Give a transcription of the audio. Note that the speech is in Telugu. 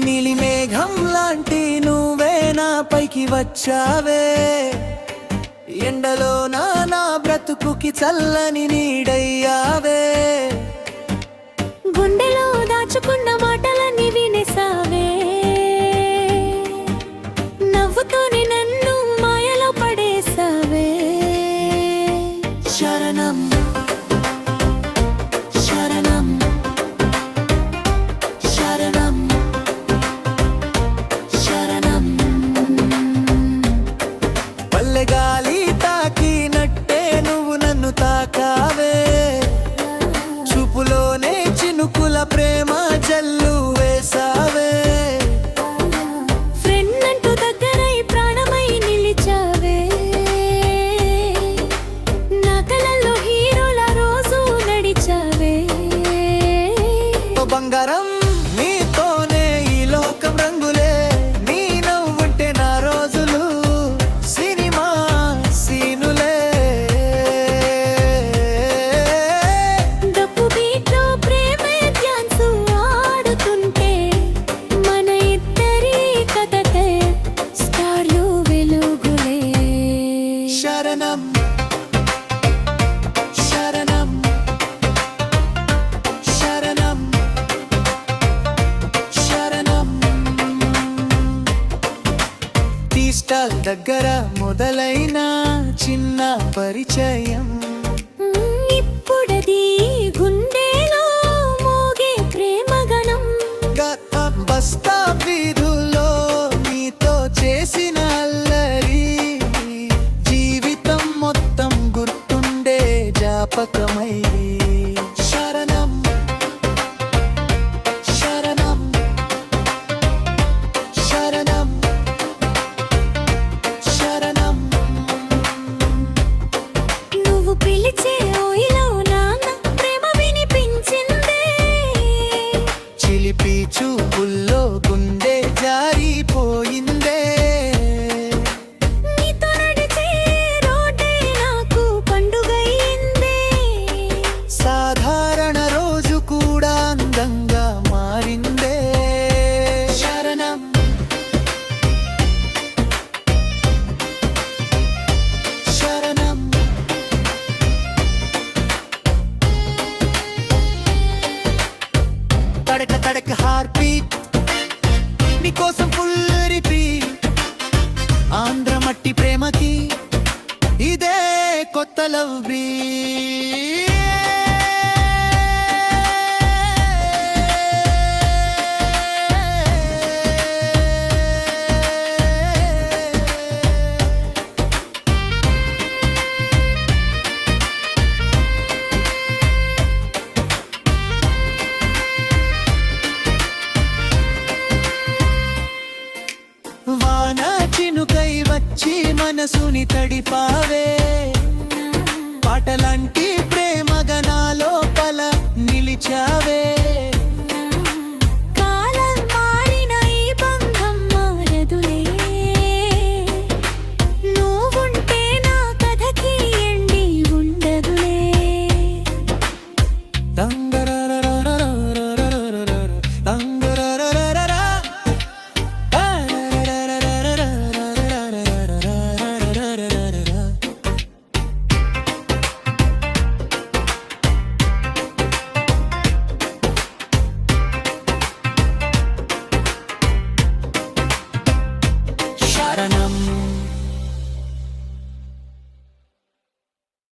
నీలి మేఘం లాంటి నువ్వే నా పైకి వచ్చావే, ఎండలో నా బ్రతుకుకి చల్లని నీడయ్యావే. గుండెలో దాచుకున్న మాటలన్నీ వినేసావే, నవ్వుతోనే నన్ను మాయలో పడేసావే. శరణం శరణం శరణం శరణం. పల్లెగాలి తాకినట్టే నువ్వు నన్ను తాకావే, చూపులోనే చినుకుల ప్రేమ జల్లు వేసావే. ఫ్రెండ్ అంటూ దగ్గరై ప్రాణమై నిలిచావే, నా కలల్లో హీరోల రోజు నడిచావే. బంగారం నీతోనే ఈ లోకం రంగులే, నీ నవ్వుంటే నా రోజులు సినిమా సీనులే. డప్పు బీట్లో ప్రేమే డ్యాన్సు ఆడుతుంటే మన ఇద్దరి కథకే స్టార్లు వెలుగులే. శరణం శరణం శరణం శరణం. టీ స్టాల్ దగ్గర మొదలైన చిన్న పరిచయం, ఇప్పుడది గుండెలో మోగే ప్రేమగణం. బస్తా వీధుల్లో నీతో చేసిన అల్లరి, జీవితం మొత్తం గుర్తుండే జాపకమై. శరణం శరణం శరణం శరణం. నువ్వు పిలిచే ఓయిలో నాన్న ప్రేమ వినిపించిందే, చిలిపి చూపుల్లో గుండె జారిపోయిందే. నీతో నడిచే రోడ్డే నాకు పండుగయిందే. సాధారణ రోజు కూడా అందంగా మారిందే. శరణం శరణం తడక తడక హార్ట్ బీట్ నీకోసం ఫుల్ రిపీట్. ఆంధ్ర మట్టి ప్రేమకి ఇదే కొత్త లవ్ బీట్. వాన చినుకై వచ్చి మనసుని తడిపావే, పాటలాంటి ప్రేమ గణాలోపల నిలిచావే. కాలం మారిన ఈ బంధం మారదులే, నువ్వుంటే నా కథకి ఎండి ఉండదులే. శరణం